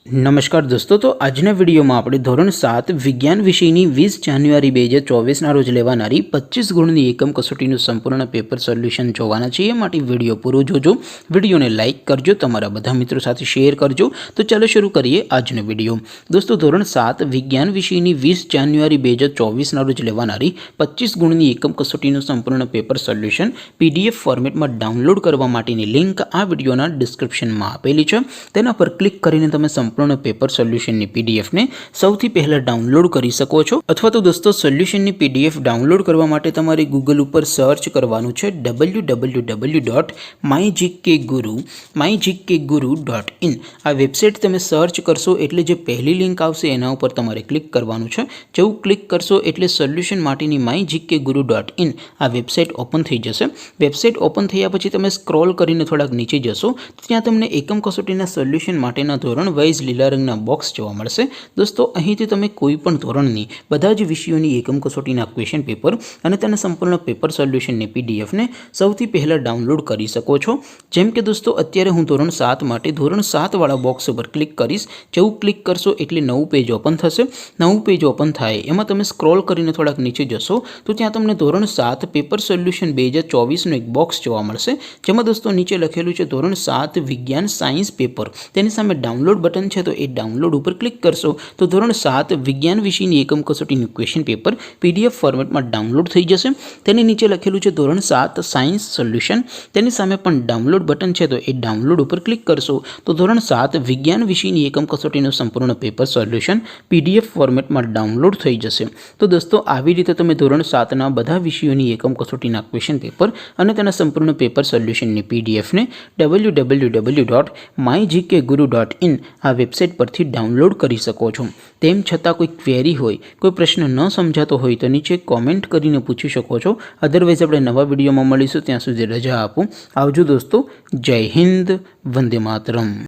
નમસ્કાર દોસ્તો, તો આજના વિડીયોમાં આપણે ધોરણ 7 વિજ્ઞાન વિષયની 20 જાન્યુઆરી 2024ના રોજ લેવાનારી 25 ગુણની એકમ કસોટીનું સંપૂર્ણ પેપર સોલ્યુશન જોવાના છીએ. માટે વિડીયો પૂરો જોજો, વિડીયોને લાઇક કરજો, તમારા બધા મિત્રો સાથે શેર કરજો. તો ચાલો શરૂ કરીએ આજનો વિડીયો. દોસ્તો, ધોરણ 7 વિજ્ઞાન વિષયની 20 જાન્યુઆરી 2024ના રોજ લેવાનારી 25 ગુણની એકમ કસોટીનું સંપૂર્ણ પેપર સોલ્યુશન PDF ફોર્મેટમાં ડાઉનલોડ કરવા માટેની લિંક આ વિડીયોના ડિસ્ક્રિપ્શનમાં આપેલી છે. તેના પર ક્લિક કરીને તમે સંપૂર્ણ પેપર સોલ્યુશનની PDF ને સૌથી પહેલા ડાઉનલોડ કરી શકો છો. અથવા તો દોસ્તો, સોલ્યુશનની PDF ડાઉનલોડ કરવા માટે તમારે ગૂગલ ઉપર સર્ચ કરવાનું છે www.mygkguru.in. આ વેબસાઇટ તમે સર્ચ કરશો એટલે જે પહેલી લિંક આવશે એના ઉપર તમારે ક્લિક કરવાનું છે. જેવું ક્લિક કરશો એટલે સોલ્યુશન માટેની mygkguru.in આ વેબસાઇટ ઓપન થઈ જશે. વેબસાઇટ ઓપન થયા પછી તમે સ્ક્રોલ કરીને થોડાક નીચે જશો, ત્યાં તમને એકમ કસોટીના સોલ્યુશન માટેના ધોરણ વાઇઝ લીલા રંગના બોક્સ જોવા મળશે. દોસ્તો, અહીંથી તમે કોઈ પણ ધોરણની બધા જ વિષયોની એકમ કસોટીના ક્વેશ્ચન પેપર અને તેના સંપૂર્ણ પેપર સોલ્યુશનની PDF ને સૌથી પહેલાં ડાઉનલોડ કરી શકો છો. જેમ કે દોસ્તો, અત્યારે હું ધોરણ 7 માટે ધોરણ 7 વાળા બોક્સ ઉપર ક્લિક કરીશ. જેવું ક્લિક કરશો એટલે નવું પેજ ઓપન થશે. નવું પેજ ઓપન થાય એમાં તમે સ્ક્રોલ કરીને થોડાક નીચે જશો તો ત્યાં તમને ધોરણ 7 પેપર સોલ્યુશન 2024નું એક બોક્સ જોવા મળશે. જેમાં દોસ્તો નીચે લખેલું છે ધોરણ 7 વિજ્ઞાન સાયન્સ પેપર. તેની સામે ડાઉનલોડ બટન છે, તો એ ડાઉનલોડ ઉપર ક્લિક કરશો તો ધોરણ 7 વિજ્ઞાન વિષયની એકમ કસોટીનું ક્વેશ્ચન પેપર PDF ફોર્મેટમાં ડાઉનલોડ થઈ જશે. તેની નીચે લખેલું છે ધોરણ 7 સાયન્સ સોલ્યુશન. તેની સામે પણ ડાઉનલોડ બટન છે, તો એ ડાઉનલોડ ઉપર ક્લિક કરશો તો ધોરણ 7 વિજ્ઞાન વિષયની એકમ કસોટીનું સંપૂર્ણ પેપર સોલ્યુશન PDF ફોર્મેટમાં ડાઉનલોડ થઈ જશે. તો દોસ્તો, આવી રીતે તમે ધોરણ 7ના બધા વિષયોની એકમ કસોટીના ક્વેશ્ચન પેપર અને તેના સંપૂર્ણ પેપર સોલ્યુશનની PDF ને www.mygkguru.in આ વેબસાઇટ પરથી ડાઉનલોડ કરી શકો છો. તેમ છતાં કોઈ ક્વેરી હોય, કોઈ પ્રશ્ન ન સમજાતો હોય તો નીચે કોમેન્ટ કરીને પૂછી શકો છો. અધરવાઇઝ આપણે નવા વિડીયોમાં મળીશું. ત્યાં સુધી રજા આપો. આવજો દોસ્તો. જય હિન્દ. વંદે માતરમ.